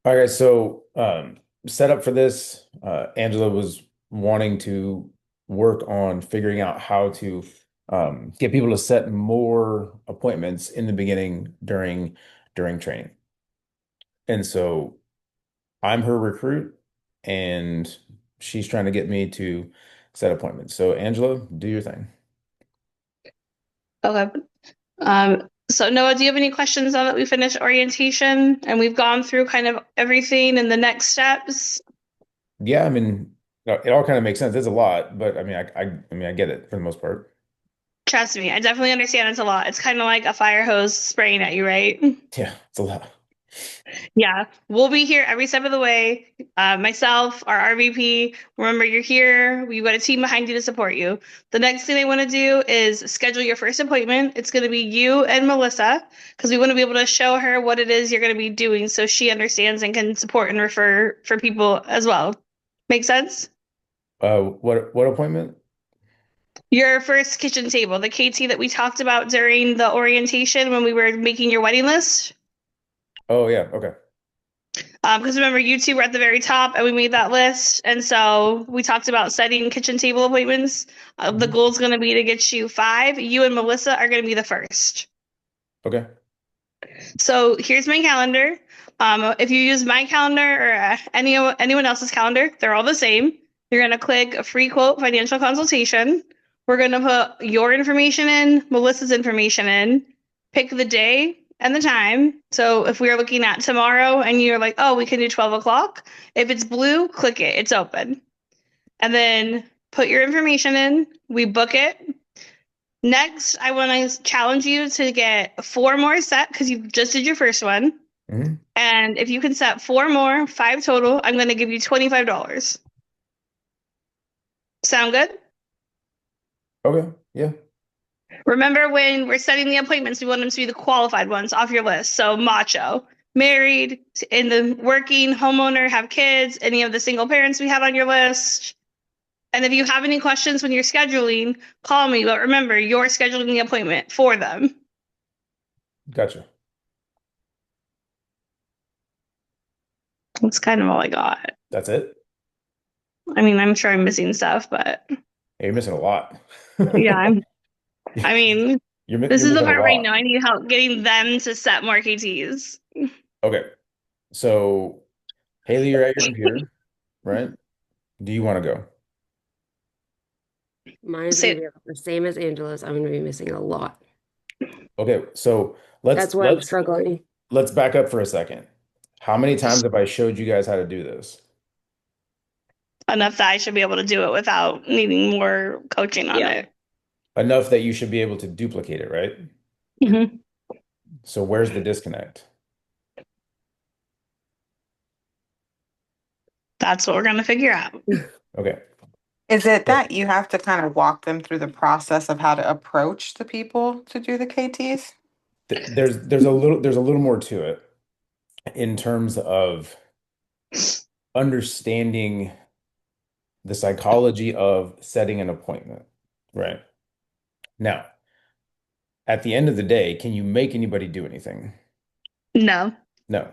All right, so set up for this, Angela was wanting to work on figuring out how to get people to set more appointments in the beginning during training. And so I'm her recruit, and she's trying to get me to set appointments. So Angela, do your thing. Okay. So Noah, do you have any questions now that we finished orientation and we've gone through kind of everything and the next steps? Yeah, I mean, it all kind of makes sense. It's a lot, but I mean, I mean, I get it for the most part. Trust me, I definitely understand it's a lot. It's kind of like a fire hose spraying at you, right? Yeah, it's a lot. Yeah, we'll be here every step of the way. Myself, our RVP, remember you're here. We've got a team behind you to support you. The next thing I want to do is schedule your first appointment. It's going to be you and Melissa because we want to be able to show her what it is you're going to be doing so she understands and can support and refer for people as well. Make sense? What appointment? Your first kitchen table, the KT that we talked about during the orientation when we were making your wedding list. Oh yeah, okay. Because remember, you two were at the very top and we made that list. And so we talked about setting kitchen table appointments. The Mhm. goal is going to be to get you five. You and Melissa are going to be the first. Okay. So here's my calendar. If you use my calendar or anyone else's calendar, they're all the same. You're going to click a free quote financial consultation. We're going to put your information in, Melissa's information in, pick the day and the time. So if we are looking at tomorrow and you're like, oh, we can do 12 o'clock, if it's blue, click it, it's open. And then put your information in, we book it. Next, I want to challenge you to get four more set because you just did your first one. Hmm. And if you can set four more, five total, I'm going to give you $25. Sound good? Okay. Yeah. Remember when we're setting the appointments, we want them to be the qualified ones off your list. So macho, married, in the working, homeowner, have kids, any of the single parents we have on your list. And if you have any questions when you're scheduling, call me. But remember, you're scheduling the appointment for them. Gotcha. That's kind of all I got. That's it. I mean, I'm sure I'm missing stuff, but Hey, you're missing a lot. yeah, I mean, this You're is the missing a part right lot. now. I need help getting them to set more KTs. Okay. So Haley, you're at your computer, right? Do you want to go? Mine is going to Say, be the same as Angela's. I'm going to be missing a lot. Okay. So let's That's why I'm let's struggling. let's back up for a second. How many times have I showed you guys how to do this? enough that I should be able to do it without needing more coaching on Yeah. it. Enough that you should be able to duplicate it, right? Hmm. So where's the disconnect? That's what we're going to figure out. Okay. Is it So that you have to kind of walk them through the process of how to approach the people to do the KTs? there's a little more to it in terms of understanding the psychology of setting an appointment, right? Now, at the end of the day, can you make anybody do anything? No. No.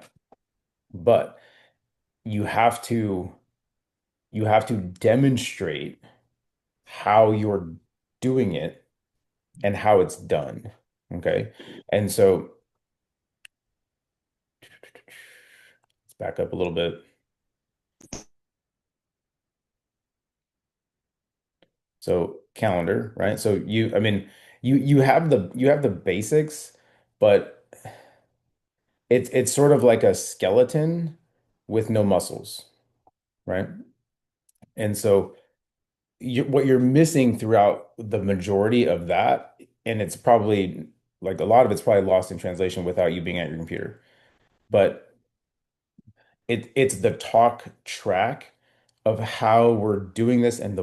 But you have to you have to demonstrate how you're doing it and how it's done. Okay? And so let's back up a little bit. So calendar, right? So I mean, you have the basics, but it's sort of like a skeleton with no muscles, right? And so what you're missing throughout the majority of that, and it's probably like a lot of it's probably lost in translation without you being at your computer, but it's the talk track of how we're doing this and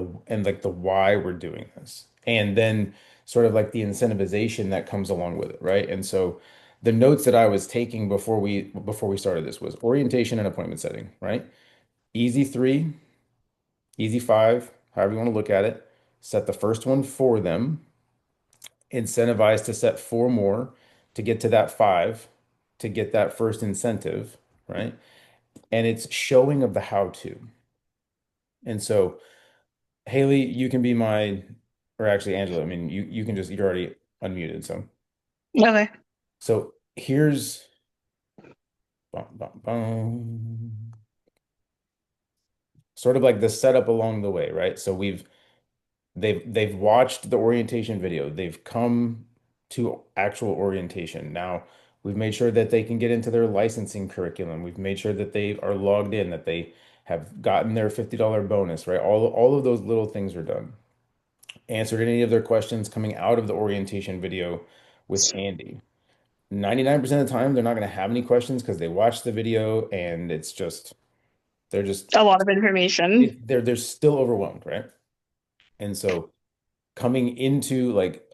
like the why we're doing this. And then sort of like the incentivization that comes along with it, right? And so the notes that I was taking before we started this was orientation and appointment setting, right? Easy three, easy five, however you want to look at it. Set the first one for them, incentivize to set four more to get to that five, to get that first incentive, right? and it's showing of the how to. And so, Haley, you can be my, or actually Angela, I mean, you can just, you're already unmuted. Okay. So here's bum, bum, bum, sort of like the setup along the way, right? So they've watched the orientation video. They've come to actual orientation. Now, we've made sure that they can get into their licensing curriculum. We've made sure that they are logged in, that they have gotten their $50 bonus, right? All of those little things are done. Answered any of their questions coming out of the orientation video with Andy. 99% of the time, they're not going to have any questions because they watched the video and it's just, they're just, A lot of information. they're still overwhelmed, right? And so coming into like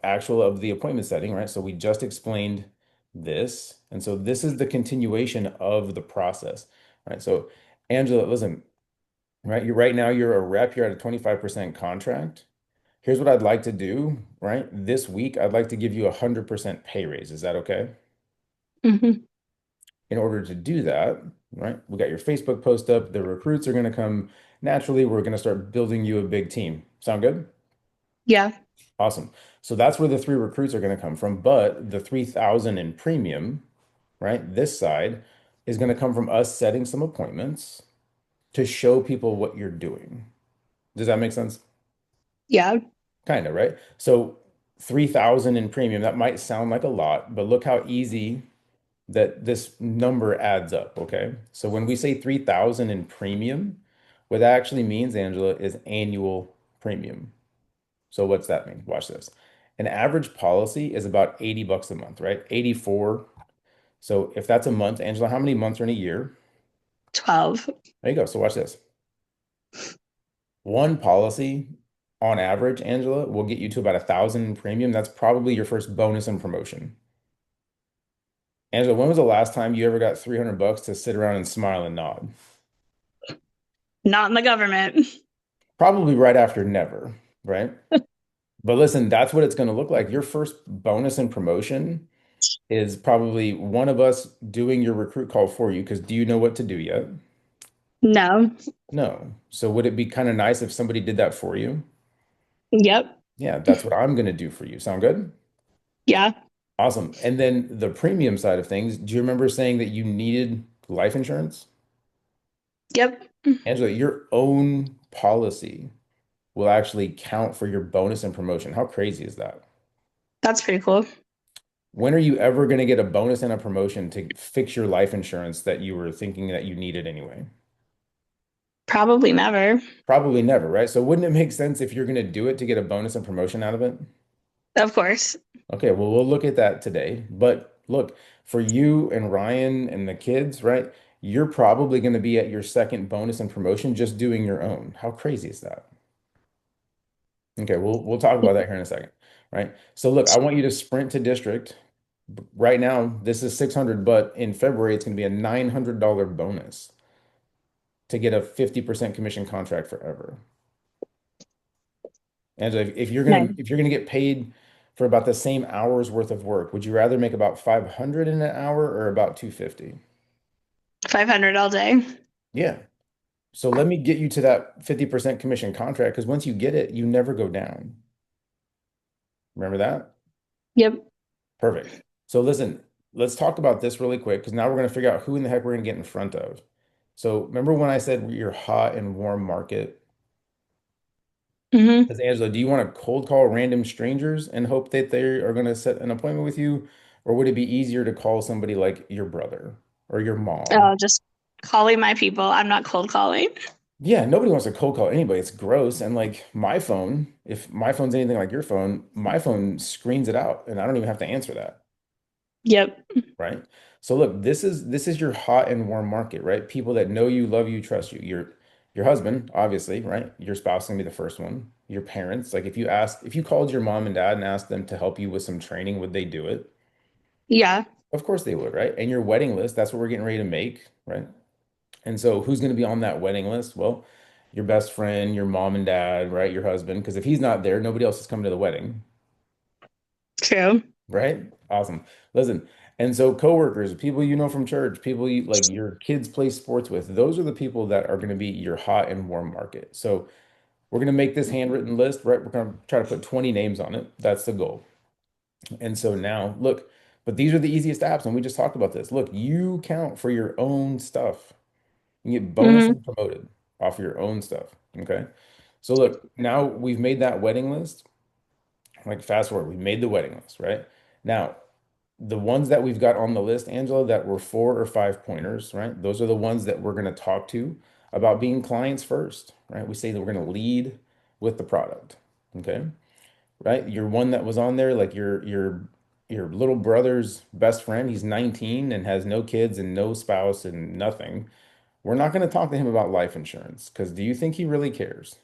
actual of the appointment setting, right? So we just explained this. And so this is the continuation of the process, right? So Angela, listen, right? You're right now, you're a rep, you're at a 25% contract. Here's what I'd like to do, right? This week, I'd like to give you a 100% pay raise. Is that okay? Hmm. In order to do that, right? We got your Facebook post up. The recruits are going to come naturally. We're going to start building you a big team. Sound good? Yeah. Awesome. So that's where the three recruits are going to come from. But the 3,000 in premium, right? This side is going to come from us setting some appointments to show people what you're doing. Does that make sense? Yeah. Kind of, right? So 3,000 in premium, that might sound like a lot, but look how easy that this number adds up, okay? So when we say 3,000 in premium, what that actually means, Angela, is annual premium. So what's that mean? Watch this. An average policy is about 80 bucks a month, right? 84. So if that's a month, Angela, how many months are in a year? 12. There you go. So watch this. One policy on average, Angela, will get you to about 1,000 in premium. That's probably your first bonus and promotion. Angela, when was the last time you ever got 300 bucks to sit around and smile and nod? Not in the government. Probably right after never, right? But listen, that's what it's going to look like. Your first bonus and promotion is probably one of us doing your recruit call for you because do you know what to do yet? No. No. So would it be kind of nice if somebody did that for you? Yep. Yeah, that's what I'm going to do for you. Sound good? Yeah. Awesome. And then the premium side of things, do you remember saying that you needed life insurance? Yep. Angela, your own policy will actually count for your bonus and promotion. How crazy is that? That's pretty cool. When are you ever going to get a bonus and a promotion to fix your life insurance that you were thinking that you needed anyway? Probably never. Probably never, right? So wouldn't it make sense if you're going to do it to get a bonus and promotion out of it? Of course. Okay, well, we'll look at that today. But look, for you and Ryan and the kids, right? You're probably going to be at your second bonus and promotion just doing your own. How crazy is that? Okay, we'll talk about that here in a second, right? So look, I want you to sprint to district. Right now, this is 600, but in February, it's going to be a $900 bonus to get a 50% commission contract forever. Angela, if you're Nice. gonna get paid for about the same hours worth of work, would you rather make about 500 in an hour or about 250? 500 all day. Yeah. So let me get you to that 50% commission contract because once you get it, you never go down. Remember that? Yep. Perfect. So listen, let's talk about this really quick because now we're going to figure out who in the heck we're going to get in front of. So remember when I said you're hot and warm market? Hmm. As Angela, do you want to cold call random strangers and hope that they are going to set an appointment with you? Or would it be easier to call somebody like your brother or your mom? Just calling my people. I'm not cold calling. Yeah, nobody wants to cold call anybody. It's gross. And like my phone, if my phone's anything like your phone, my phone screens it out and I don't even have to answer that. Yep. Right? So look, this is your hot and warm market, right? People that know you, love you, trust you. Your husband, obviously, right? Your spouse is gonna be the first one. Your parents, like if you called your mom and dad and asked them to help you with some training, would they do it? Yeah. Of course they would, right? And your wedding list, that's what we're getting ready to make, right? And so who's gonna be on that wedding list? Well, your best friend, your mom and dad, right? Your husband, because if he's not there, nobody else is coming to the wedding. True. Right? Awesome. Listen, And so coworkers, people you know from church, people you like your kids play sports with, those are the people that are going to be your hot and warm market. So we're going to make this handwritten list, right? We're going to try to put 20 names on it. That's the goal. And so now, look, but these are the easiest apps, and we just talked about this. Look, you count for your own stuff. You get bonus Hmm. and promoted off your own stuff. Okay. So look, now we've made that wedding list. Like fast forward, we made the wedding list, right? Now, the ones that we've got on the list, Angela, that were 4 or 5 pointers, right? Those are the ones that we're going to talk to about being clients first, right? We say that we're going to lead with the product. Okay. Right? Your one that was on there, like your little brother's best friend, he's 19 and has no kids and no spouse and nothing. We're not going to talk to him about life insurance because do you think he really cares?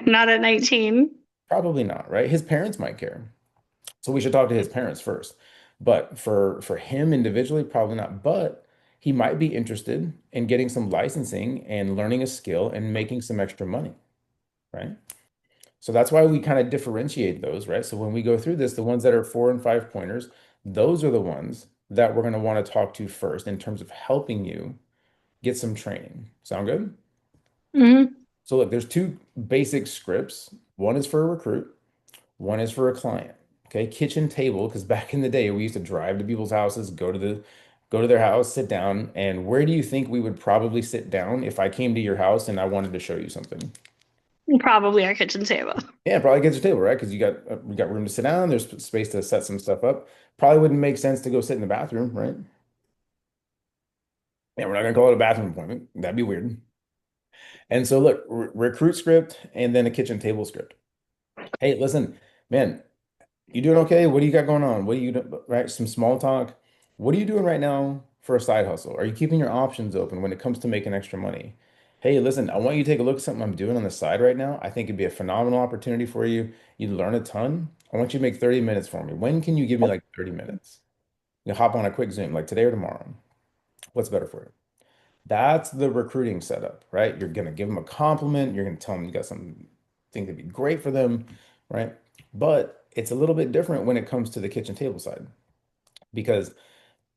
Not at 19. Probably not, right? His parents might care. So we should talk to his parents first. But for him individually, probably not. But he might be interested in getting some licensing and learning a skill and making some extra money, right? So that's why we kind of differentiate those, right? So when we go through this, the ones that are 4 and 5 pointers, those are the ones that we're going to want to talk to first in terms of helping you get some training. Sound good? Hmm. So look, there's two basic scripts. One is for a recruit, one is for a client. Okay, kitchen table, because back in the day we used to drive to people's houses, go to their house, sit down, and where do you think we would probably sit down if I came to your house and I wanted to show you something? Probably our kitchen table. Yeah, probably kitchen table, right? Because you got room to sit down, there's space to set some stuff up. Probably wouldn't make sense to go sit in the bathroom, right? Yeah, we're not gonna call it a bathroom appointment. That'd be weird. And so look, recruit script and then a kitchen table script. Hey, listen, man, you doing okay? What do you got going on? What do you do, right? Some small talk. What are you doing right now for a side hustle? Are you keeping your options open when it comes to making extra money? Hey, listen, I want you to take a look at something I'm doing on the side right now. I think it'd be a phenomenal opportunity for you. You'd learn a ton. I want you to make 30 minutes for me. When can you give me like 30 minutes? You hop on a quick Zoom, like today or tomorrow. What's better for you? That's the recruiting setup, right? You're gonna give them a compliment. You're gonna tell them you got something think that'd be great for them, right? But it's a little bit different when it comes to the kitchen table side because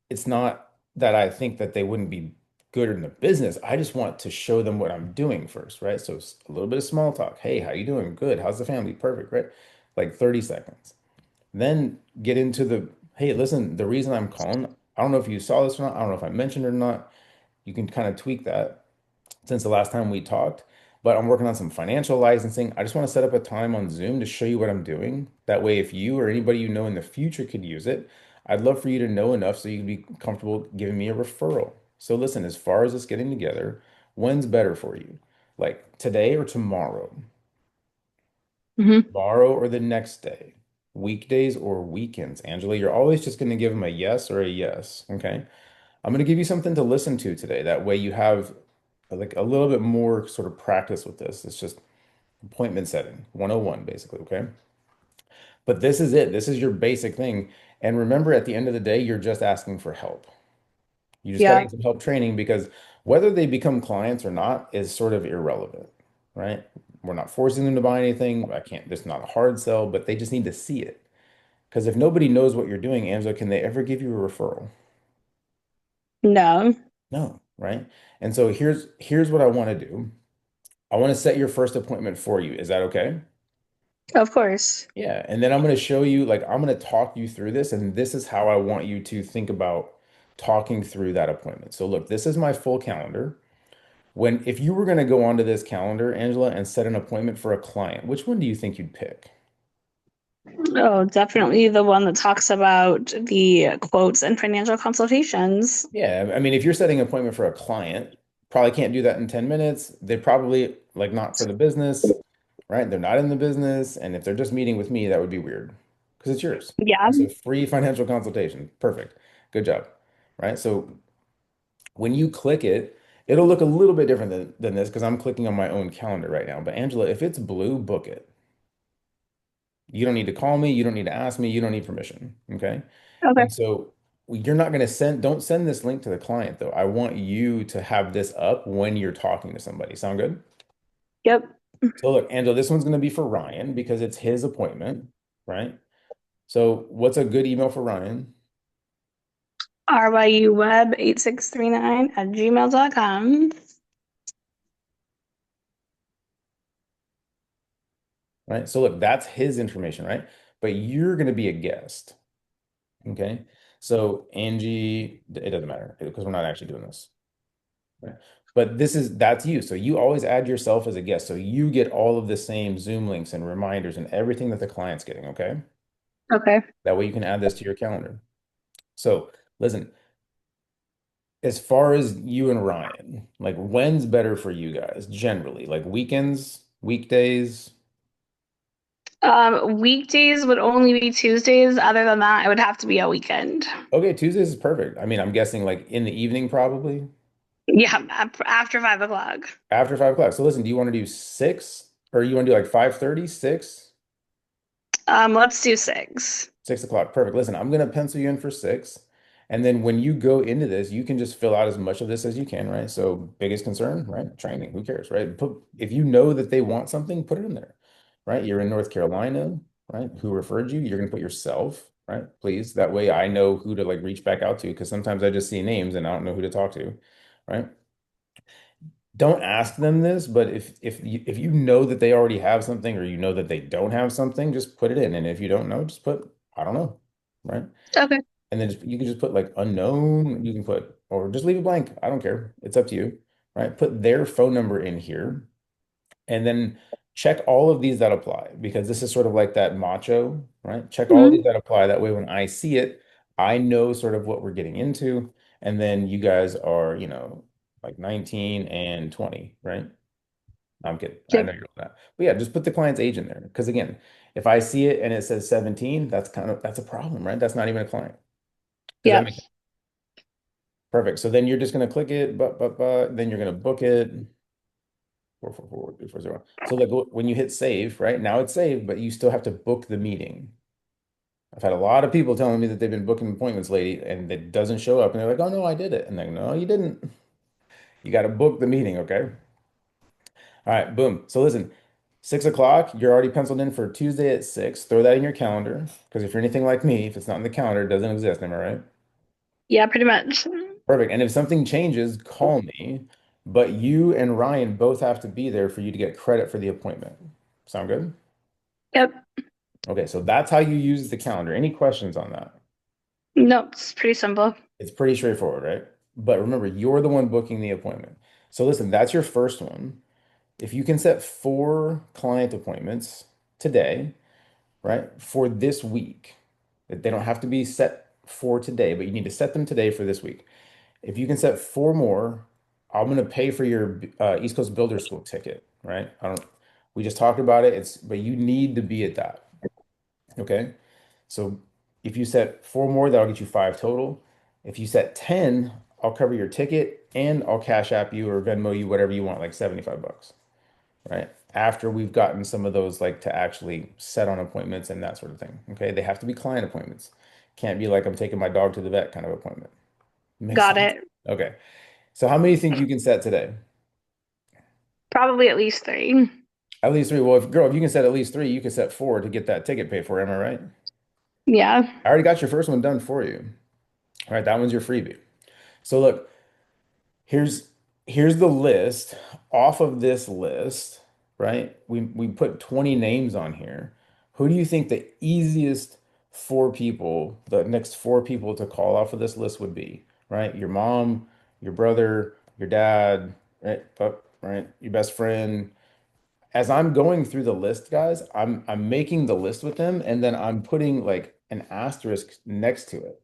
it's not that I think that they wouldn't be good in the business. I just want to show them what I'm doing first, right? So it's a little bit of small talk. Hey, how you doing? Good. How's the family? Perfect, right? Like 30 seconds. Then get into the, hey, listen, the reason I'm calling, I don't know if you saw this or not. I don't know if I mentioned it or not. You can kind of tweak that since the last time we talked, but I'm working on some financial licensing. I just want to set up a time on Zoom to show you what I'm doing. That way, if you or anybody you know in the future could use it, I'd love for you to know enough so you can be comfortable giving me a referral. So listen, as far as us getting together, when's better for you? Like today or tomorrow? Hmm. Tomorrow or the next day? Weekdays or weekends? Angela, you're always just going to give them a yes or a yes. Okay. I'm going to give you something to listen to today. That way you have like a little bit more sort of practice with this. It's just appointment setting 101 basically, okay? But this is it. This is your basic thing. And remember at the end of the day, you're just asking for help. You just got to Yeah. get some help training because whether they become clients or not is sort of irrelevant, right? We're not forcing them to buy anything. I can't, there's not a hard sell, but they just need to see it. Because if nobody knows what you're doing, Angela, can they ever give you a referral? No, No, right? And so here's what I want to do. I want to set your first appointment for you. Is that okay? of course. Yeah. And then I'm going to show you, like, I'm going to talk you through this, and this is how I want you to think about talking through that appointment. So look, this is my full calendar. If you were going to go onto this calendar, Angela, and set an appointment for a client, which one do you think you'd pick? Oh, definitely the one that talks about the quotes and financial consultations. Yeah, I mean, if you're setting an appointment for a client, probably can't do that in 10 minutes. They probably like not for the business, right? They're not in the business. And if they're just meeting with me, that would be weird because it's yours. Yeah. It's a free financial consultation. Perfect. Good job. Right. So when you click it, it'll look a little bit different than this because I'm clicking on my own calendar right now. But Angela, if it's blue, book it. You don't need to call me. You don't need to ask me. You don't need permission. Okay. Okay. And so you're not going to don't send this link to the client though. I want you to have this up when you're talking to somebody. Sound good? Yep. So look, Angela, this one's going to be for Ryan because it's his appointment, right? So what's a good email for Ryan? ryuweb8639@gmail.com. right? So look, that's his information, right? But you're going to be a guest, okay? So Angie, it doesn't matter because we're not actually doing this. Right. But that's you. So you always add yourself as a guest. So you get all of the same Zoom links and reminders and everything that the client's getting, okay? Okay. That way you can add this to your calendar. So listen, as far as you and Ryan, like when's better for you guys generally? Like weekends, weekdays? Weekdays would only be Tuesdays. Other than that, it would have to be a weekend. Okay, Tuesdays is perfect. I mean, I'm guessing like in the evening probably Yeah, after 5 o'clock. after 5 o'clock. So listen, do you want to do six or you want to do like 5:30, 6? Let's do 6. 6 o'clock. Perfect. Listen, I'm gonna pencil you in for 6. And then when you go into this, you can just fill out as much of this as you can, right? So biggest concern, right? Training. Who cares, right? If you know that they want something, put it in there, right? You're in North Carolina, right? Who referred you? You're gonna put yourself, right? Please. That way I know who to like reach back out to because sometimes I just see names and I don't know who to talk to, right? Don't ask them this, but if you know that they already have something or you know that they don't have something, just put it in. And if you don't know, just put I don't know, right? Okay. And then you can just put like unknown, you can put or just leave it blank. I don't care. It's up to you, right? Put their phone number in here and then check all of these that apply because this is sort of like that macho, right? Check all of these Mhm. that apply. That way, when I see it, I know sort of what we're getting into. And then you guys are, like 19 and 20, right? I'm kidding. I Yep. know you're that. But yeah, just put the client's age in there. Because again, if I see it and it says 17, that's a problem, right? That's not even a client. Does that Yep. make sense? Perfect. So then you're just gonna click it, but then you're gonna book it. 444 So like when you hit save, right? Now it's saved, but you still have to book the meeting. I've had a lot of people telling me that they've been booking appointments lately and it doesn't show up. And they're like, oh no, I did it. And they're like, no, you didn't. You got to book the meeting, okay? All right, boom. So listen, 6 o'clock, you're already penciled in for Tuesday at 6. Throw that in your calendar. Because if you're anything like me, if it's not in the calendar, it doesn't exist. Am I right? Yeah, pretty much. Perfect. And if something changes, call me. But you and Ryan both have to be there for you to get credit for the appointment. Sound good? Yep. Okay, so that's how you use the calendar. Any questions on that? No, it's pretty simple. It's pretty straightforward, right? But remember, you're the one booking the appointment. So listen, that's your first one. If you can set 4 client appointments today, right, for this week, they don't have to be set for today, but you need to set them today for this week. If you can set 4 more, I'm going to pay for your East Coast Builder School ticket, right? We just talked about it. But you need to be at that. Okay. So if you set 4 more, that'll get you 5 total. If you set 10, I'll cover your ticket and I'll Cash App you or Venmo you whatever you want, like 75 bucks, right? After we've gotten some of those like to actually set on appointments and that sort of thing. Okay. They have to be client appointments. Can't be like I'm taking my dog to the vet kind of appointment. Makes Got sense? it. Okay. So how many think you can set today? Probably at least 3. At least 3. Well, if you can set at least 3, you can set 4 to get that ticket paid for. Am I right? Yeah. I already got your first one done for you. All right, that one's your freebie. So look, here's here's the list. Off of this list, right? We put 20 names on here. Who do you think the easiest 4 people, the next 4 people to call off of this list would be? Right? Your mom, your brother, your dad, right? Right? Your best friend. As I'm going through the list, guys, I'm making the list with them, and then I'm putting like an asterisk next to it.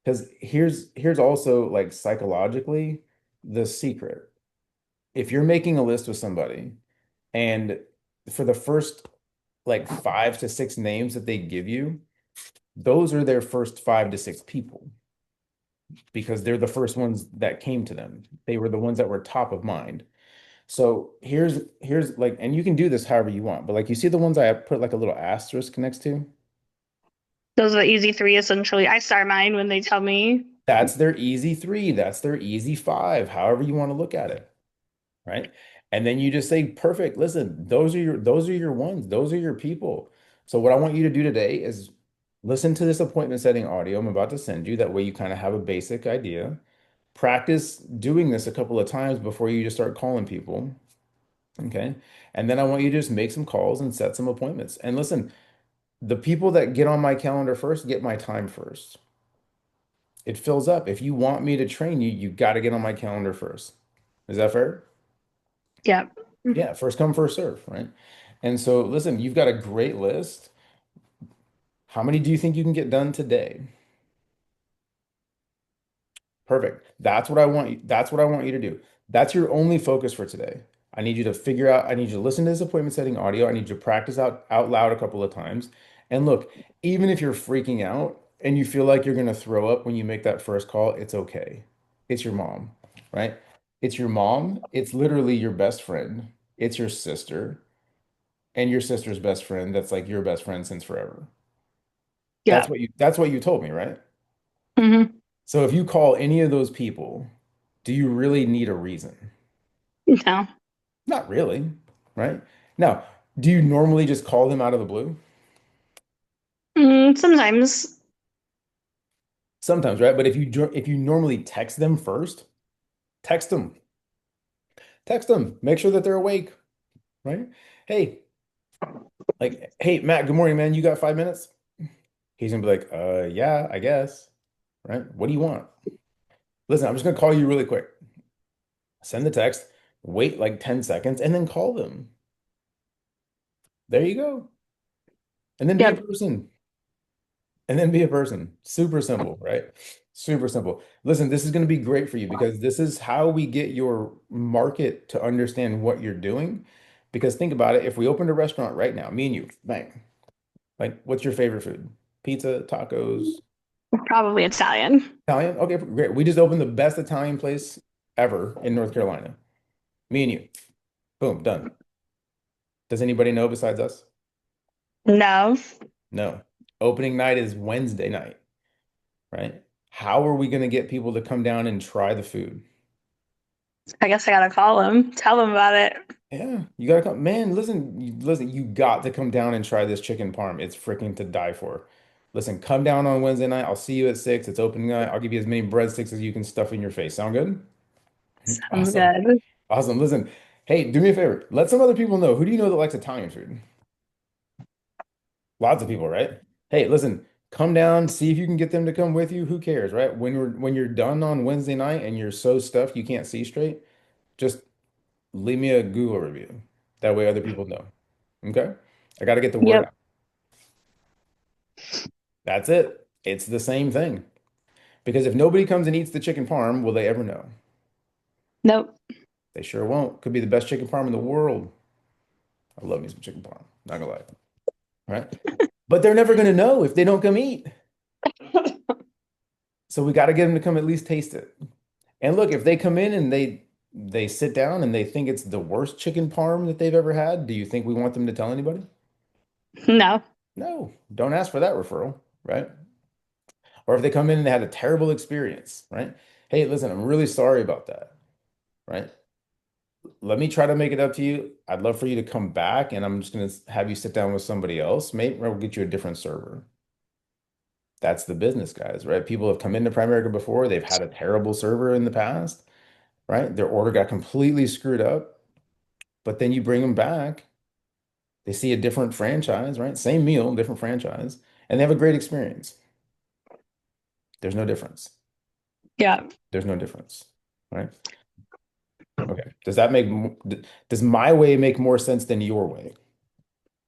Because here's also like psychologically the secret. If you're making a list with somebody and for the first like 5 to 6 names that they give you, those are their first 5 to 6 people because they're the first ones that came to them. They were the ones that were top of mind. So here's like, and you can do this however you want, but like you see the ones I put like a little asterisk next to, Those are the easy 3 essentially. I start mine when they tell me. that's their easy 3, that's their easy 5, however you want to look at it, right? And then you just say, perfect, listen, those are your ones, those are your people. So what I want you to do today is listen to this appointment setting audio I'm about to send you. That way you kind of have a basic idea. Practice doing this a couple of times before you just start calling people. Okay. And then I want you to just make some calls and set some appointments. And listen, the people that get on my calendar first get my time first. It fills up. If you want me to train you, you got to get on my calendar first. Is that fair? Yeah. Yeah, first come, first serve, right? And so, listen, you've got a great list. How many do you think you can get done today? Perfect. That's what I want you, that's what I want you to do. That's your only focus for today. I need you to listen to this appointment setting audio. I need you to practice out loud a couple of times. And look, even if you're freaking out and you feel like you're going to throw up when you make that first call, it's okay. It's your mom, right? It's your mom. It's literally your best friend. It's your sister and your sister's best friend. That's like your best friend since forever. Yeah. That's what you told me, right? Hmm. So if you call any of those people, do you really need a reason? No. Not really, right? Now, do you normally just call them out of the blue? Sometimes. Sometimes, right? But if you normally text them first, text them. Text them. Make sure that they're awake, right? Hey, like, hey, Matt, good morning, man. You got 5 minutes? He's gonna be like, yeah, I guess. Right? What do you want? Listen, I'm just gonna call you really quick. Send the text, wait like 10 seconds, and then call them. There you go. And then be a Yep. person. And then be a person. Super simple, right? Super simple. Listen, this is going to be great for you because this is how we get your market to understand what you're doing. Because think about it, if we opened a restaurant right now, me and you, bang, like what's your favorite food? Pizza, tacos, Probably Italian. Italian? Okay, great. We just opened the best Italian place ever in North Carolina. Me and you. Boom, done. Does anybody know besides us? No. No. Opening night is Wednesday night, right? How are we going to get people to come down and try the food? I guess I gotta call him, tell him about it. Yeah, you gotta come. Man, listen, you got to come down and try this chicken parm. It's freaking to die for. Listen, come down on Wednesday night. I'll see you at 6. It's opening night. I'll give you as many breadsticks as you can stuff in your face. Sound good? Sounds Awesome. good. Awesome. Listen, hey, do me a favor. Let some other people know. Who do you know that likes Italian food? Lots of people, right? Hey, listen, come down, see if you can get them to come with you. Who cares, right? When you're done on Wednesday night and you're so stuffed you can't see straight, just leave me a Google review. That way other people know. Okay? I got to get the word Yep. out. That's it. It's the same thing. Because if nobody comes and eats the chicken parm, will they ever know? Nope. They sure won't. Could be the best chicken parm in the world. I love me some chicken parm. Not gonna lie. Right? But they're never gonna know if they don't come eat. So we got to get them to come at least taste it. And look, if they come in and they sit down and they think it's the worst chicken parm that they've ever had, do you think we want them to tell anybody? No. No, don't ask for that referral, right? Or if they come in and they had a terrible experience, right? Hey, listen, I'm really sorry about that, right? Let me try to make it up to you. I'd love for you to come back and I'm just going to have you sit down with somebody else. Maybe we'll get you a different server. That's the business, guys, right? People have come into Primerica before. They've had a terrible server in the past, right? Their order got completely screwed up, but then you bring them back. They see a different franchise, right? Same meal, different franchise, and they have a great experience. There's no difference. Yeah. There's no difference, right? Okay. Does my way make more sense than your way?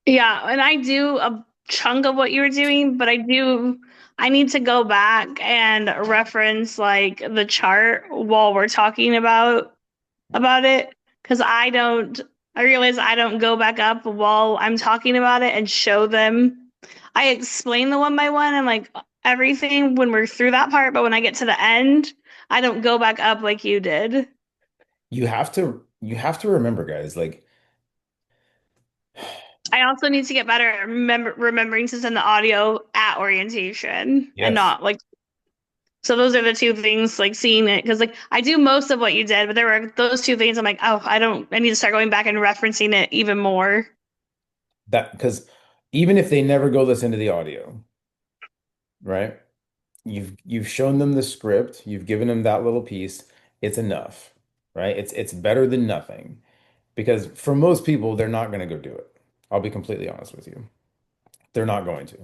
Yeah. And I do a chunk of what you were doing, but I need to go back and reference like the chart while we're talking about it. Cause I realize I don't go back up while I'm talking about it and show them. I explain the one by one and like everything when we're through that part, but when I get to the end, I don't go back up like you did. You have to remember, guys, like I also need to get better at remembering to send the audio at orientation and yes, not like. So those are the two things, like seeing it, because like I do most of what you did, but there were those two things. I'm like, oh, I need to start going back and referencing it even more. that because even if they never go listen to the audio, right? You've shown them the script, you've given them that little piece. It's enough, right? It's better than nothing because for most people, they're not going to go do it. I'll be completely honest with you. They're not going to,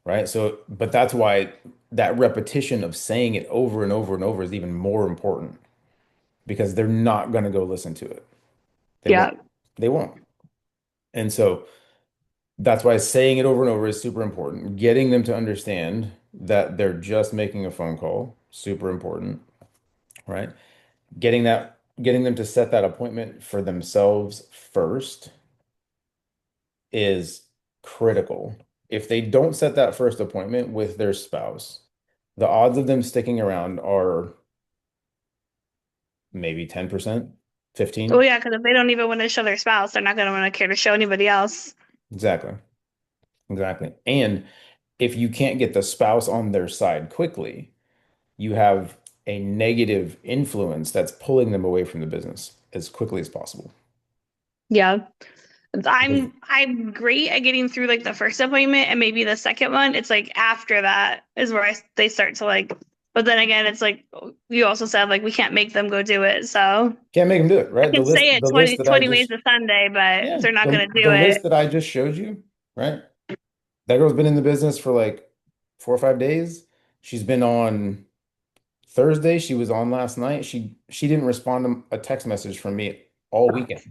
right? So, but that's why that repetition of saying it over and over and over is even more important because they're not going to go listen to it. They won't. Yeah. They won't. And so that's why saying it over and over is super important. Getting them to understand that they're just making a phone call, super important, right? Getting them to set that appointment for themselves first is critical. If they don't set that first appointment with their spouse, the odds of them sticking around are maybe 10%, Oh 15. yeah, because if they don't even want to show their spouse, they're not going to want to care to show anybody else. Exactly. Exactly. And if you can't get the spouse on their side quickly, you have a negative influence that's pulling them away from the business as quickly as possible. Yeah. Because I'm great at getting through like the first appointment and maybe the second one. It's like after that is where they start to like, but then again, it's like you also said like we can't make them go do it. So can't make them do it, I right? can say it The list 20 that I 20 ways just to Sunday, but if yeah, they're not going to the do list it. that I just showed you, right? That girl's been in the business for like 4 or 5 days. She's been on Thursday. She was on last night. She didn't respond to a text message from me all weekend.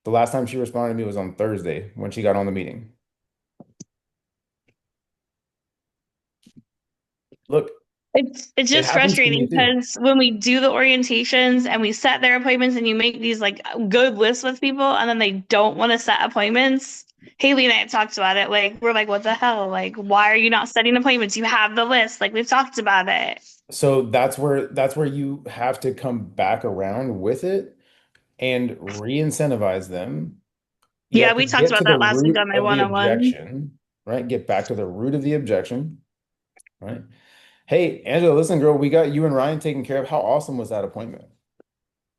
The last time she responded to me was on Thursday when she got on the meeting. Look, It's it just happens to frustrating me too. because when we do the orientations and we set their appointments and you make these like good lists with people and then they don't want to set appointments. Haley and I have talked about it. Like we're like, what the hell? Like, why are you not setting appointments? You have the list. Like we've talked about it. So that's where you have to come back around with it and re-incentivize them. You Yeah, have to we talked get about to the that last week root on my of the one-on-one. objection, right? Get back to the root of the objection, right? Hey, Angela, listen, girl, we got you and Ryan taken care of. How awesome was that appointment?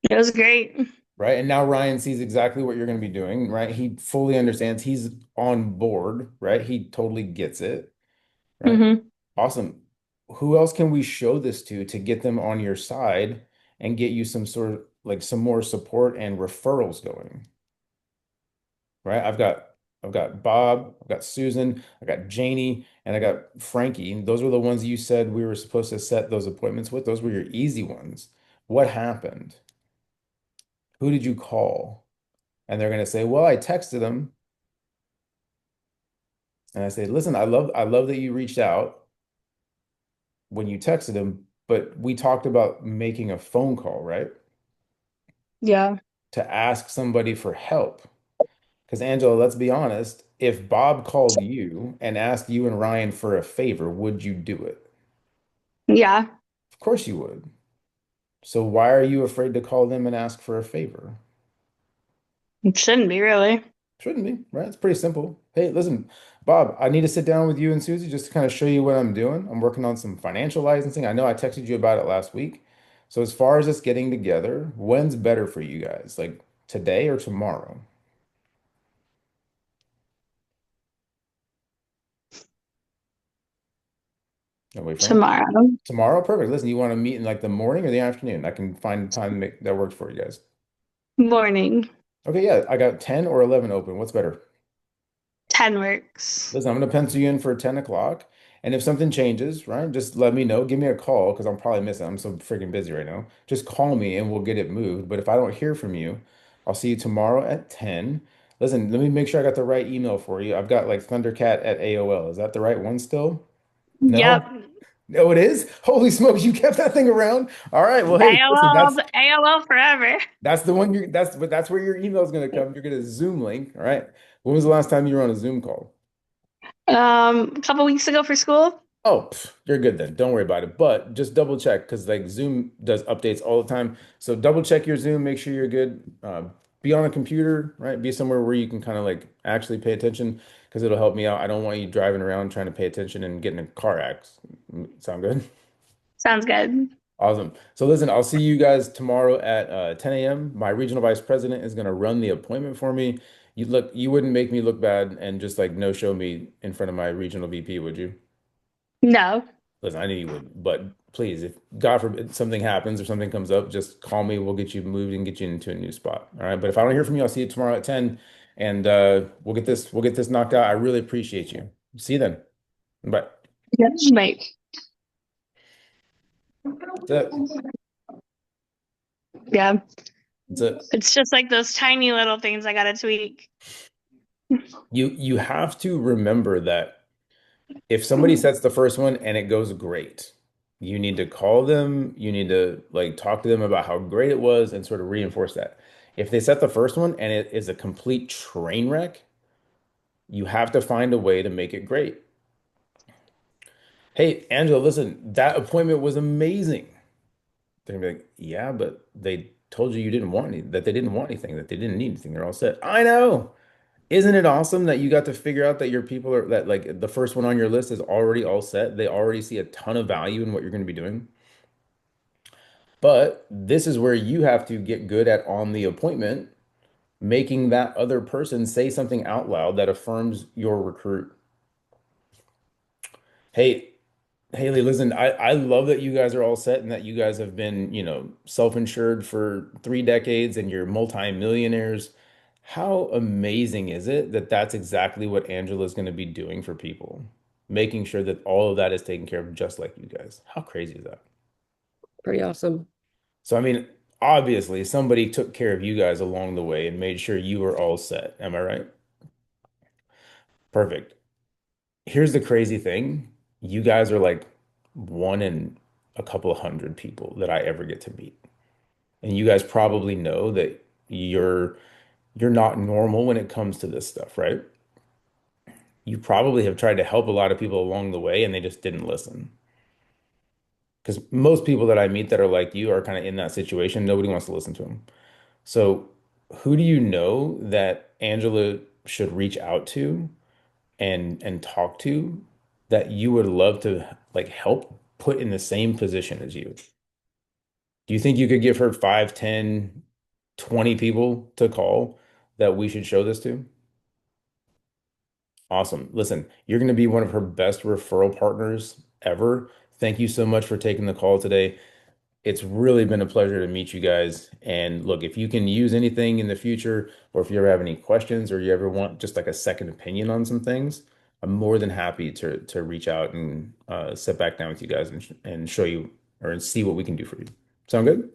It was great. Right. And now Ryan sees exactly what you're going to be doing, right? He fully understands. He's on board, right? He totally gets it, right? Hmm. Awesome. Who else can we show this to get them on your side and get you some sort of like some more support and referrals going, right? I've got Bob, I've got Susan, I got Janie, and I got Frankie. Those were the ones you said we were supposed to set those appointments with. Those were your easy ones. What happened? Who did you call? And they're going to say, "Well, I texted them." And I say, "Listen, I love that you reached out when you texted him, but we talked about making a phone call, right? Yeah. To ask somebody for help." Because Angela, let's be honest, if Bob called you and asked you and Ryan for a favor, would you do it? Yeah. Of course you would. So why are you afraid to call them and ask for a favor? It shouldn't be really. Shouldn't be, right? It's pretty simple. Hey, listen, Bob, I need to sit down with you and Susie just to kind of show you what I'm doing. I'm working on some financial licensing. I know I texted you about it last week. So as far as us getting together, when's better for you guys? Like today or tomorrow? No, wait, Frank. Tomorrow Tomorrow? Perfect. Listen, you want to meet in like the morning or the afternoon? I can find time to make that works for you guys. morning, Okay, yeah, I got 10 or 11 open. What's better? 10 works. Listen, I'm going to pencil you in for 10 o'clock. And if something changes, right, just let me know. Give me a call because I'm probably missing. I'm so freaking busy right now. Just call me and we'll get it moved. But if I don't hear from you, I'll see you tomorrow at 10. Listen, let me make sure I got the right email for you. I've got like Thundercat at AOL. Is that the right one still? No? Yep. No, it is? Holy smokes, you kept that thing around. All right. Well, hey, listen, AOL, AOL forever. that's the one that's where your email is gonna come. You're gonna Zoom link. All right. When was the last time you were on a Zoom call? A couple weeks ago for school. Oh, you're good then. Don't worry about it. But just double check because like Zoom does updates all the time. So double check your Zoom, make sure you're good. Be on a computer, right? Be somewhere where you can kind of like actually pay attention because it'll help me out. I don't want you driving around trying to pay attention and getting in a car accident. Sound good? Sounds good. Awesome. So listen, I'll see you guys tomorrow at 10 a.m. My regional vice president is going to run the appointment for me. You wouldn't make me look bad and just like no show me in front of my regional VP, would you? No. Listen, I knew you would, but please, if God forbid something happens or something comes up, just call me. We'll get you moved and get you into a new spot. All right. But if I don't hear from you, I'll see you tomorrow at 10 and we'll get this knocked out. I really appreciate you. See you then. Bye. Yes, mate. That's it. Yeah. That's it. It's just like those tiny little things I gotta tweak. You have to remember that if somebody sets the first one and it goes great, you need to call them, you need to like talk to them about how great it was and sort of reinforce that. If they set the first one and it is a complete train wreck, you have to find a way to make it great. Hey, Angela, listen, that appointment was amazing. They're gonna be like, yeah, but they told you you didn't want any, that they didn't want anything, that they didn't need anything. They're all set. I know. Isn't it awesome that you got to figure out that your people are that like the first one on your list is already all set? They already see a ton of value in what you're going to be doing. But this is where you have to get good at on the appointment, making that other person say something out loud that affirms your recruit. Hey, Haley, listen, I love that you guys are all set and that you guys have been, self-insured for 3 decades and you're multi-millionaires. How amazing is it that that's exactly what Angela's going to be doing for people, making sure that all of that is taken care of just like you guys. How crazy is that? Pretty awesome. So, I mean, obviously somebody took care of you guys along the way and made sure you were all set. Am I right? Perfect. Here's the crazy thing. You guys are like one in a couple of hundred people that I ever get to meet. And you guys probably know that you're not normal when it comes to this stuff, right? You probably have tried to help a lot of people along the way and they just didn't listen. Because most people that I meet that are like you are kind of in that situation. Nobody wants to listen to them. So, who do you know that Angela should reach out to and talk to that you would love to like help put in the same position as you? Do you think you could give her 5, 10, 20 people to call that we should show this to? Awesome. Listen, you're going to be one of her best referral partners ever. Thank you so much for taking the call today. It's really been a pleasure to meet you guys. And look, if you can use anything in the future, or if you ever have any questions, or you ever want just like a second opinion on some things, I'm more than happy to reach out and sit back down with you guys and show you or and see what we can do for you. Sound good?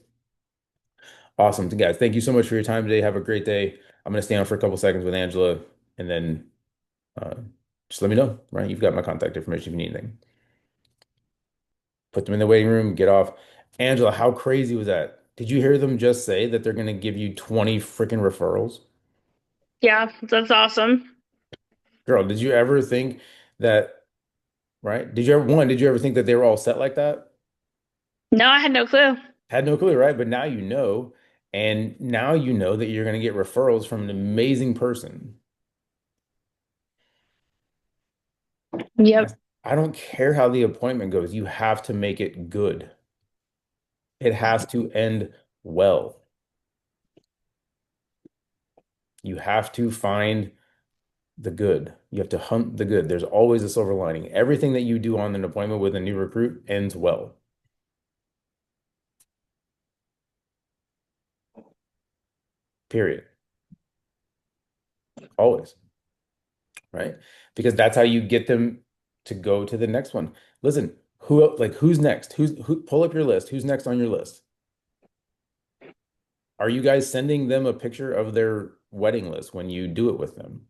Awesome, guys. Thank you so much for your time today. Have a great day. I'm gonna stay on for a couple seconds with Angela, and then uh, just let me know. Right? You've got my contact information if you need anything. Put them in the waiting room. Get off. Angela, how crazy was that? Did you hear them just say that they're gonna give you 20 freaking referrals? Yeah, that's awesome. Girl, did you ever think that? Right? Did you ever think that they were all set like that? No, I had no clue. Had no clue, right? But now you know, and now you know that you're gonna get referrals from an amazing person. Yep. I don't care how the appointment goes. You have to make it good. It has to end well. You have to find the good. You have to hunt the good. There's always a silver lining. Everything that you do on an appointment with a new recruit ends well. Period. Always, right? Because that's how you get them to go to the next one. Listen, who's next? Who pull up your list. Who's next on your list? Are you guys sending them a picture of their wedding list when you do it with them?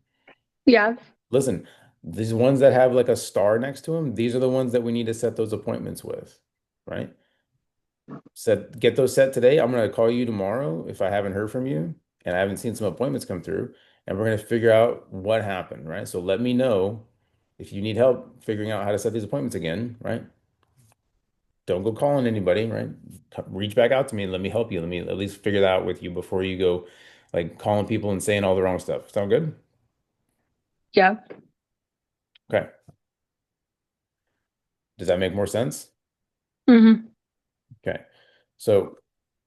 Yeah. Listen, these ones that have like a star next to them, these are the ones that we need to set those appointments with, right? Get those set today. I'm gonna call you tomorrow if I haven't heard from you and I haven't seen some appointments come through, and we're gonna figure out what happened, right? So let me know if you need help figuring out how to set these appointments again, right? Don't go calling anybody, right? Reach back out to me and let me help you. Let me at least figure that out with you before you go like calling people and saying all the wrong stuff. Sound good? Yeah. Okay. Does that make more sense? Hmm. Okay. So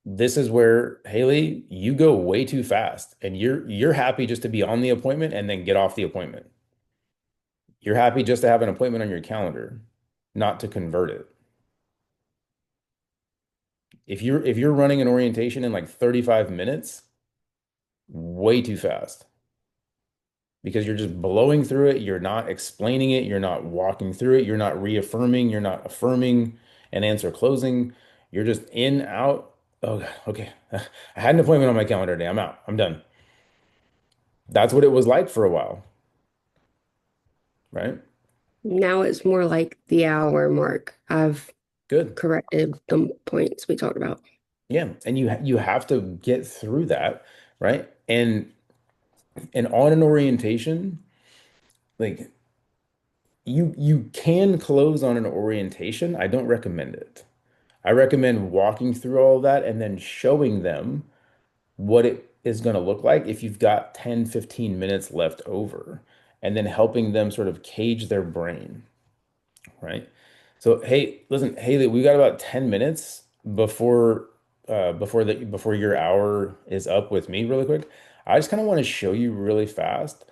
this is where Haley, you go way too fast and you're happy just to be on the appointment and then get off the appointment. You're happy just to have an appointment on your calendar. not to convert it. If you're running an orientation in like 35 minutes, way too fast because you're just blowing through it, you're not explaining it, you're not walking through it, you're not reaffirming, you're not affirming an answer closing. You're just in, out. Oh, God, okay. I had an appointment on my calendar today. I'm out. I'm done. That's what it was like for a while, right? Now it's more like the hour mark. I've Good. corrected the points we talked about. Yeah, and you have to get through that, right? And on an orientation, like you can close on an orientation. I don't recommend it. I recommend walking through all of that and then showing them what it is going to look like if you've got 10, 15 minutes left over, and then helping them sort of cage their brain, right? So, hey, listen, Haley, we got about 10 minutes before your hour is up with me really quick. I just kind of want to show you really fast,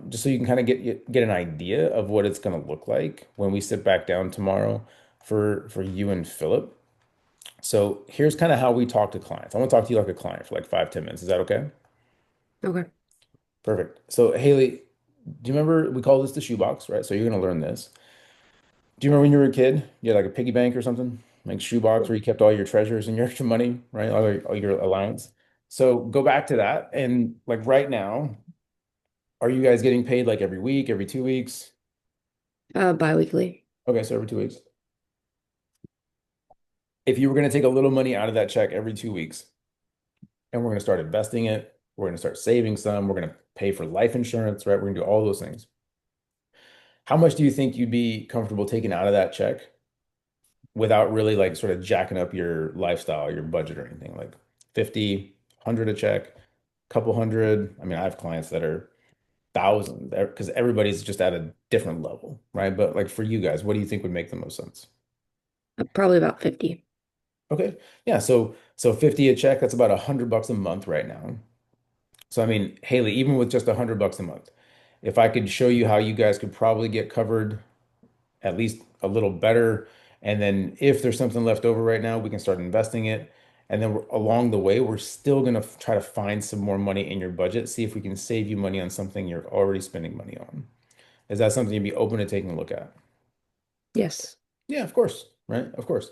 just so you can kind of get an idea of what it's going to look like when we sit back down tomorrow for you and Philip. So here's kind of how we talk to clients. I want to talk to you like a client for like 5, 10 minutes. Is that okay? Okay. Perfect. So Haley, do you remember we call this the shoebox, right? So you're going to learn this. Do you remember when you were a kid, you had like a piggy bank or something, like shoebox where you kept all your treasures and your extra money, right? All your allowance. So go back to that. And like right now, are you guys getting paid like every week, every 2 weeks? Bi-weekly. Okay, so every 2 weeks. If you were going to take a little money out of that check every 2 weeks, and we're going to start investing it, we're going to start saving some, we're going to pay for life insurance, right? We're going to do all those things. How much do you think you'd be comfortable taking out of that check without really like sort of jacking up your lifestyle, your budget or anything? Like 50, 100 a check, couple hundred. I mean, I have clients that are thousands because everybody's just at a different level, right? But like for you guys, what do you think would make the most sense? Probably about 50. Okay. Yeah, so 50 a check, that's about $100 a month right now. So I mean, Haley, even with just $100 a month, if I could show you how you guys could probably get covered at least a little better, and then if there's something left over right now, we can start investing it. And then along the way, we're still gonna try to find some more money in your budget, see if we can save you money on something you're already spending money on. Is that something you'd be open to taking a look at? Yes. Yeah, of course, right? Of course.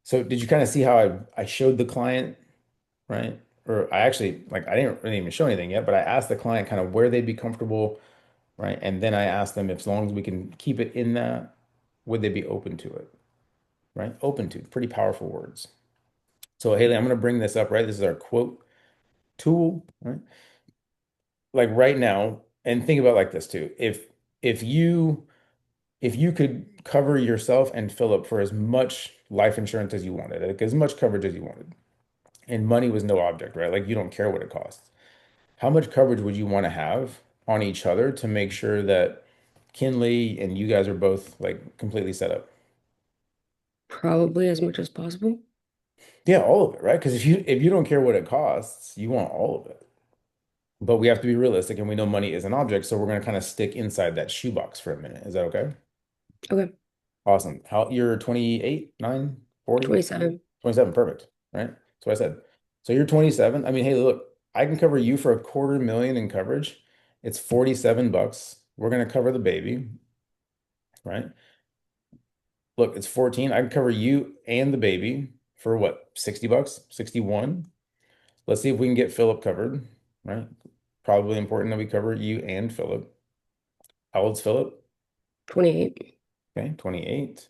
So did you kind of see how I showed the client, right? Or I actually like I didn't really even show anything yet, but I asked the client kind of where they'd be comfortable, right? And then I asked them if as long as we can keep it in that, would they be open to it, right? Open to, pretty powerful words. So Haley, I'm going to bring this up, right? This is our quote tool, right? Like right now, and think about it like this too. If you if you could cover yourself and Philip for as much life insurance as you wanted, like as much coverage as you wanted, and money was no object, right? Like you don't care what it costs. How much coverage would you want to have on each other to make sure that Kinley and you guys are both like completely set up? Probably as much as possible. Yeah, all of it, right? Because if you don't care what it costs, you want all of it. But we have to be realistic and we know money is an object, so we're gonna kind of stick inside that shoebox for a minute. Is that okay? Okay. Awesome. How you're 28, 9, 40, 27. 27, perfect. Right? That's what I said. So you're 27. I mean, hey, look, I can cover you for 250,000 in coverage. It's $47. We're gonna cover the baby, right? Look, it's 14. I can cover you and the baby for what, $60? 61. Let's see if we can get Philip covered, right? Probably important that we cover you and Philip. How old's Philip? 28. Okay, 28.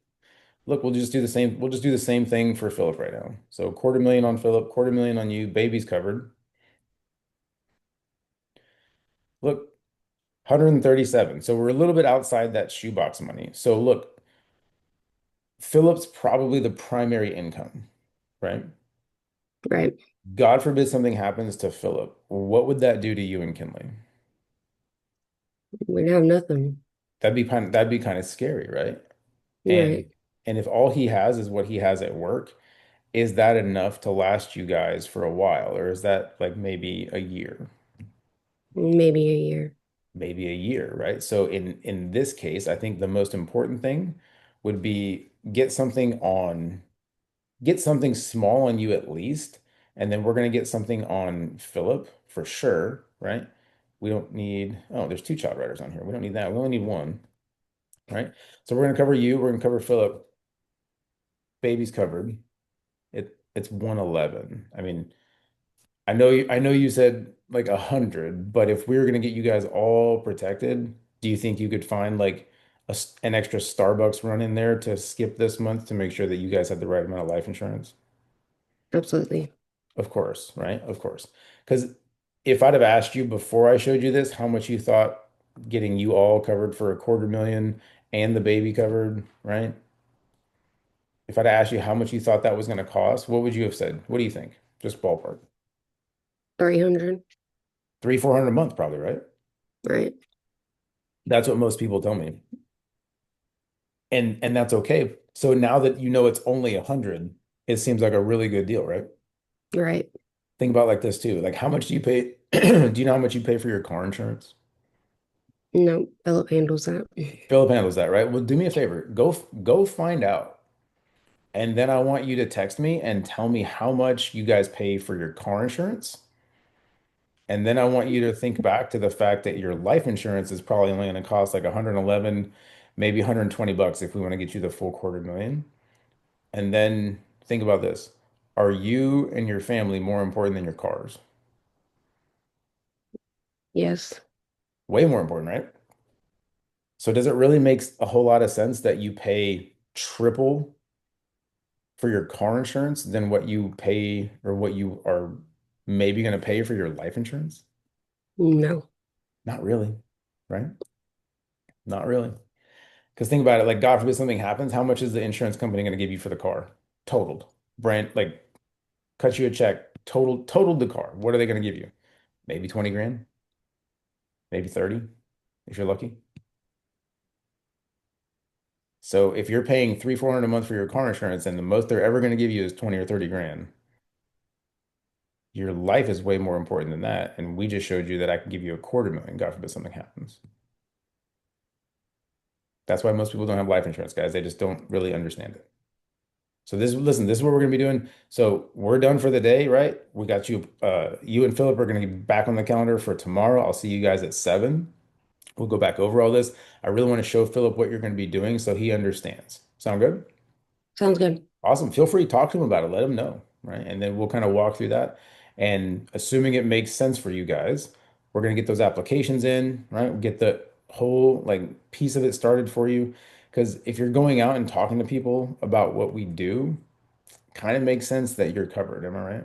Look, we'll just do the same. We'll just do the same thing for Philip right now. So 250,000 on Philip, 250,000 on you. Baby's covered. Look, 137. So we're a little bit outside that shoebox money. So look, Philip's probably the primary income, right? Right. God forbid something happens to Philip. What would that do to you and Kinley? We'd have nothing. That'd be kind of scary, right? And Right. and if all he has is what he has at work, is that enough to last you guys for a while, or is that like maybe a year? Maybe a year. Maybe a year, right? So in this case, I think the most important thing would be get something small on you at least, and then we're gonna get something on Philip for sure, right? We don't need, oh, there's two child riders on here. We don't need that. We only need one, right? So we're gonna cover you, we're gonna cover Philip. Baby's covered. It's 111. I mean, I know you said like 100, but if we were gonna get you guys all protected, do you think you could find like an extra Starbucks run in there to skip this month to make sure that you guys have the right amount of life insurance? Absolutely. Of course, right? Of course. Because if I'd have asked you before I showed you this, how much you thought getting you all covered for 250,000 and the baby covered, right? If I'd asked you how much you thought that was going to cost, what would you have said? What do you think? Just ballpark. 300, 300, 400 a month, probably, right? right? That's what most people tell me. And that's okay. So now that you know it's only 100, it seems like a really good deal, right? Right. Think about it like this too. Like how much do you pay? Do you know how much you pay for your car insurance? No, Philip handles that. Philip handles that, right? Well, do me a favor. Go find out. And then I want you to text me and tell me how much you guys pay for your car insurance. And then I want you to think back to the fact that your life insurance is probably only going to cost like 111, maybe 120 bucks if we want to get you the full 250,000. And then think about this. Are you and your family more important than your cars? Yes. Way more important, right? So does it really make a whole lot of sense that you pay triple for your car insurance than what you pay or what you are maybe going to pay for your life insurance? No. Not really, right? Not really. Because think about it, like God forbid something happens, how much is the insurance company going to give you for the car? Totaled. Brand like cut you a check, totaled the car. What are they going to give you? Maybe 20 grand, maybe 30 if you're lucky. So if you're paying 300, 400 a month for your car insurance and the most they're ever going to give you is 20 or 30 grand, your life is way more important than that. And we just showed you that I can give you 250,000, God forbid something happens. That's why most people don't have life insurance, guys. They just don't really understand it. So listen, this is what we're gonna be doing. So we're done for the day, right? We got you, you and Philip are gonna be back on the calendar for tomorrow. I'll see you guys at 7. We'll go back over all this. I really want to show Philip what you're gonna be doing so he understands. Sound good? Sounds good. Awesome. Feel free to talk to him about it. Let him know, right? And then we'll kind of walk through that. And assuming it makes sense for you guys, we're going to get those applications in, right? We'll get the whole like piece of it started for you. Because if you're going out and talking to people about what we do, kind of makes sense that you're covered. Am I right?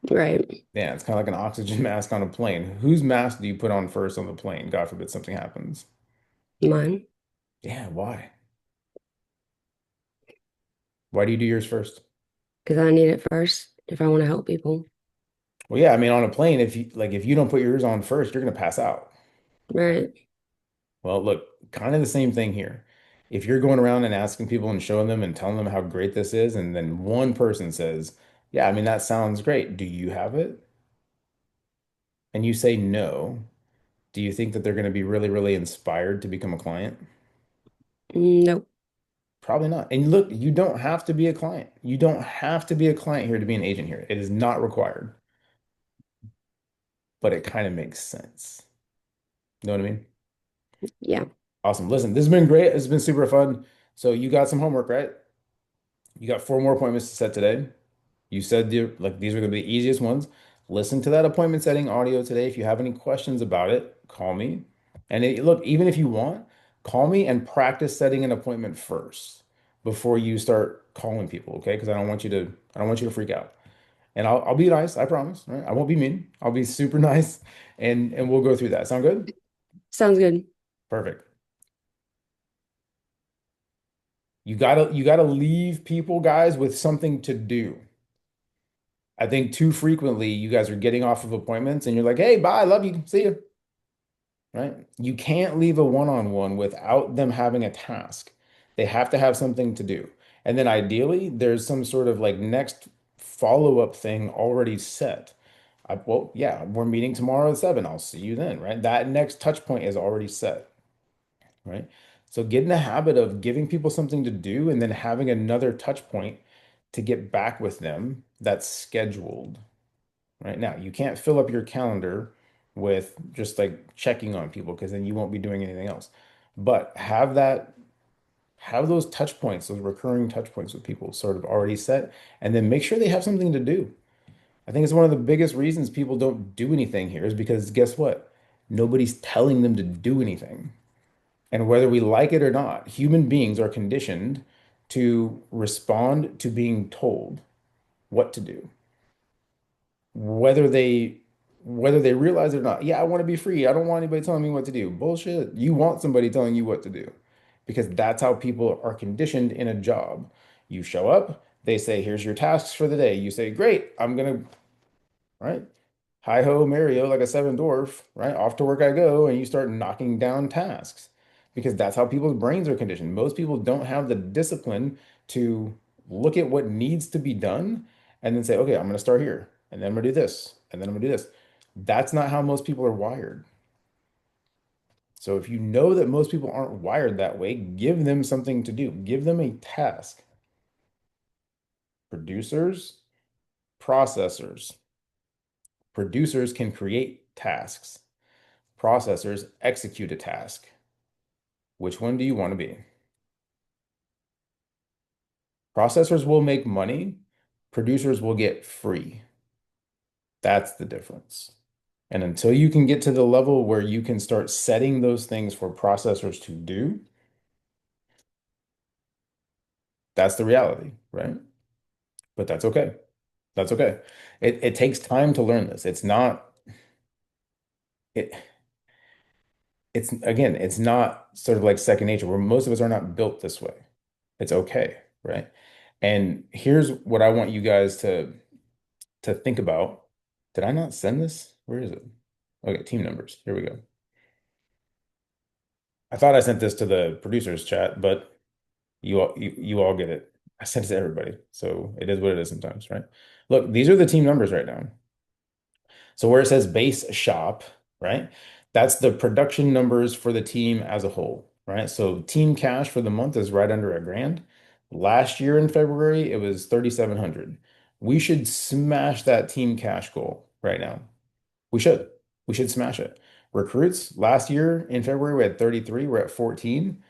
Right. Yeah, it's kind of like an oxygen mask on a plane. Whose mask do you put on first on the plane? God forbid something happens. Mine. Yeah, why? Why do you do yours first? Because I need it first if I want to help people. Well, yeah, I mean, on a plane, if you don't put yours on first, you're gonna pass out. Right. Well, look, kind of the same thing here. If you're going around and asking people and showing them and telling them how great this is, and then one person says, "Yeah, I mean, that sounds great. Do you have it?" And you say no, do you think that they're going to be really, really inspired to become a client? Nope. Probably not. And look, you don't have to be a client. You don't have to be a client here to be an agent here. It is not required, but it kind of makes sense. You know what I mean? Yeah. Awesome. Listen, this has been great. It's been super fun. So you got some homework, right? You got 4 more appointments to set today. You said like these are going to be the easiest ones. Listen to that appointment setting audio today. If you have any questions about it, call me. And look, even if you want, call me and practice setting an appointment first before you start calling people, okay? Because I don't want you to freak out. And I'll be nice, I promise. Right? I won't be mean. I'll be super nice, and we'll go through that. Sound good? Sounds good. Perfect. You gotta leave people, guys, with something to do. I think too frequently you guys are getting off of appointments and you're like, hey, bye, love you, see you. Right? You can't leave a one-on-one without them having a task. They have to have something to do. And then ideally, there's some sort of like next follow-up thing already set. Well, yeah, we're meeting tomorrow at 7. I'll see you then, right? That next touch point is already set, right? So get in the habit of giving people something to do and then having another touch point to get back with them that's scheduled. Right now, you can't fill up your calendar with just like checking on people because then you won't be doing anything else. But have those touch points, those recurring touch points with people sort of already set, and then make sure they have something to do. I think it's one of the biggest reasons people don't do anything here is because guess what? Nobody's telling them to do anything. And whether we like it or not, human beings are conditioned to respond to being told what to do, whether they whether they realize it or not. Yeah, I want to be free. I don't want anybody telling me what to do. Bullshit. You want somebody telling you what to do because that's how people are conditioned in a job. You show up, they say, "Here's your tasks for the day." You say, "Great, I'm gonna," right? Hi ho, Mario, like a seven dwarf, right? Off to work I go, and you start knocking down tasks because that's how people's brains are conditioned. Most people don't have the discipline to look at what needs to be done and then say, okay, I'm going to start here, and then I'm going to do this, and then I'm going to do this. That's not how most people are wired. So if you know that most people aren't wired that way, give them something to do, give them a task. Producers, processors. Producers can create tasks. Processors execute a task. Which one do you want to be? Processors will make money, producers will get free. That's the difference. And until you can get to the level where you can start setting those things for processors to do, that's the reality, right? But that's okay. That's okay. It takes time to learn this. It it's again, it's not sort of like second nature where most of us are not built this way. It's okay, right? And here's what I want you guys to think about. Did I not send this? Where is it? Okay, team numbers. Here we go. I thought I sent this to the producers chat, but you all get it. I sent it to everybody. So it is what it is sometimes, right? Look, these are the team numbers right now. So where it says base shop, right? That's the production numbers for the team as a whole, right? So team cash for the month is right under $1,000. Last year in February, it was 3,700. We should smash that team cash goal right now. We should. We should smash it. Recruits, last year in February, we had 33. We're at 14.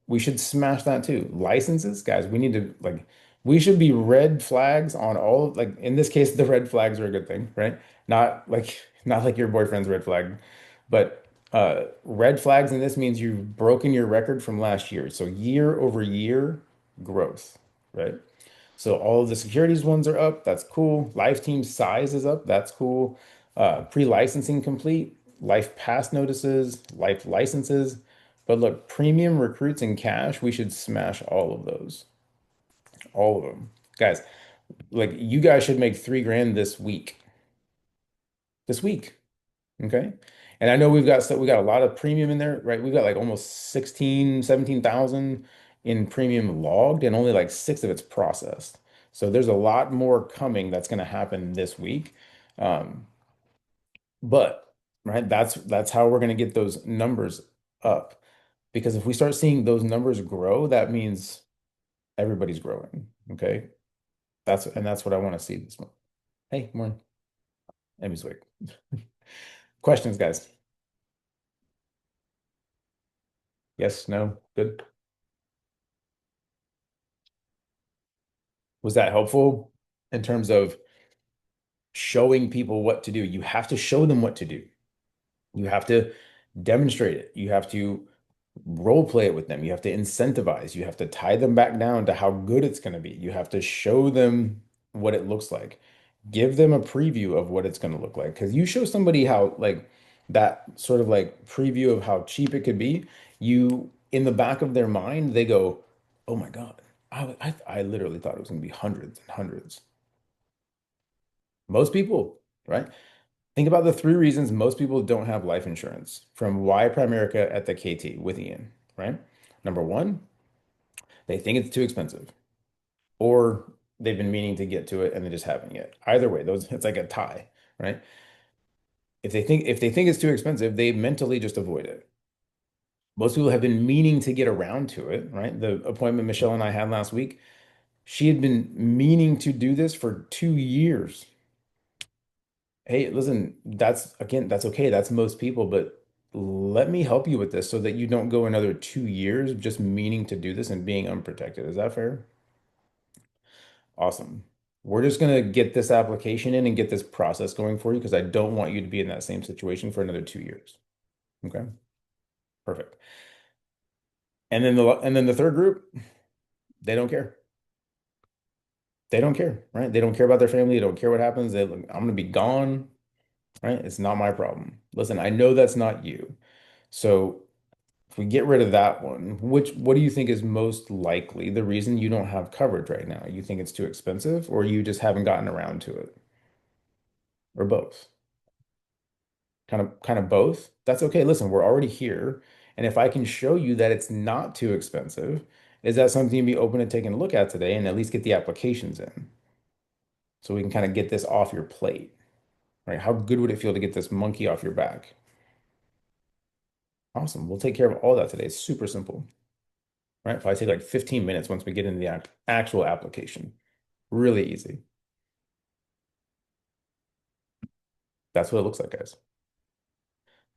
We should smash that too. Licenses, guys, we need to like we should be red flags on all like in this case the red flags are a good thing, right? Not like your boyfriend's red flag, but red flags in this means you've broken your record from last year. So year over year growth, right? So all of the securities ones are up. That's cool. Life team size is up. That's cool. Pre-licensing complete. Life pass notices. Life licenses. But look, premium recruits and cash, we should smash all of those. All of them. Guys, like you guys should make 3 grand this week. This week. Okay. And I know we got a lot of premium in there, right? We've got like almost 16, 17,000 in premium logged, and only like six of it's processed. So there's a lot more coming that's going to happen this week. Um, but right, that's how we're going to get those numbers up. Because if we start seeing those numbers grow, that means everybody's growing. Okay. That's what I want to see this month. Hey, morning. Emmy's wake. Questions, guys? Yes, no, good. Was that helpful in terms of showing people what to do? You have to show them what to do. You have to demonstrate it. You have to role play it with them. You have to incentivize. You have to tie them back down to how good it's going to be. You have to show them what it looks like. Give them a preview of what it's going to look like. Because you show somebody how, like, that sort of like preview of how cheap it could be, you, in the back of their mind, they go, oh my God, I literally thought it was going to be hundreds and hundreds. Most people, right? Think about the 3 reasons most people don't have life insurance from Why Primerica at the KT with Ian, right? Number one, they think it's too expensive, or they've been meaning to get to it and they just haven't yet. Either way, those it's like a tie, right? If they think it's too expensive, they mentally just avoid it. Most people have been meaning to get around to it, right? The appointment Michelle and I had last week, she had been meaning to do this for 2 years. Hey, listen, that's again, that's okay. That's most people, but let me help you with this so that you don't go another 2 years just meaning to do this and being unprotected. Is that fair? Awesome. We're just gonna get this application in and get this process going for you because I don't want you to be in that same situation for another 2 years. Okay, perfect. And then the third group, they don't care. They don't care, right? They don't care about their family. They don't care what happens. I'm gonna be gone, right? It's not my problem. Listen, I know that's not you. So if we get rid of that one, what do you think is most likely the reason you don't have coverage right now? You think it's too expensive, or you just haven't gotten around to it, or both? Kind of both. That's okay. Listen, we're already here, and if I can show you that it's not too expensive, is that something you'd be open to taking a look at today and at least get the applications in so we can kind of get this off your plate, right? How good would it feel to get this monkey off your back? Awesome. We'll take care of all that today. It's super simple, right? Probably take like 15 minutes once we get into the actual application. Really easy. That's what it looks like, guys.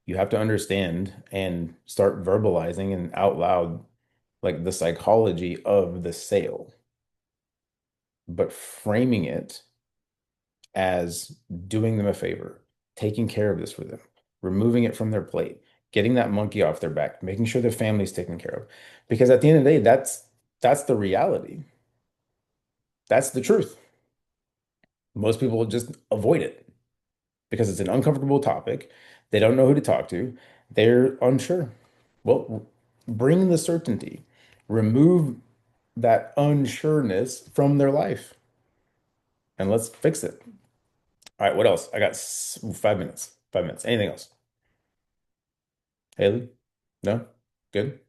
You have to understand and start verbalizing and out loud like the psychology of the sale, but framing it as doing them a favor, taking care of this for them, removing it from their plate, getting that monkey off their back, making sure their family's taken care of. Because at the end of the day, that's the reality. That's the truth. Most people just avoid it because it's an uncomfortable topic. They don't know who to talk to. They're unsure. Well, bring the certainty. Remove that unsureness from their life and let's fix it. All right, what else? I got 5 minutes. 5 minutes. Anything else? Haley? No? Good?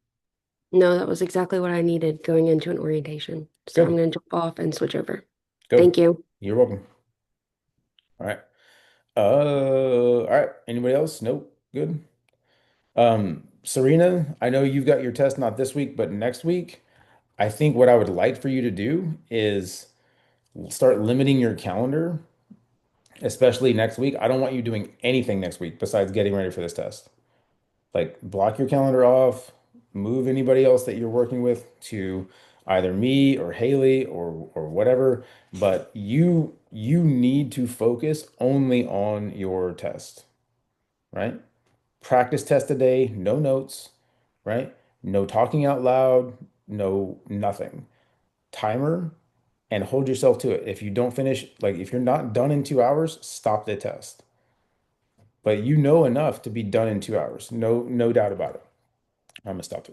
No, that was exactly what I needed going into an orientation. So I'm Good. going to jump off and switch over. Go. Thank you. You're welcome. All right. All right. Anybody else? Nope. Good. Serena, I know you've got your test not this week, but next week. I think what I would like for you to do is start limiting your calendar, especially next week. I don't want you doing anything next week besides getting ready for this test. Like block your calendar off, move anybody else that you're working with to either me or Haley or whatever, but you need to focus only on your test, right? Practice test a day, no notes, right? No talking out loud, no nothing. Timer and hold yourself to it. If you don't finish, like if you're not done in 2 hours, stop the test. But you know enough to be done in 2 hours. No doubt about it. I'm gonna stop.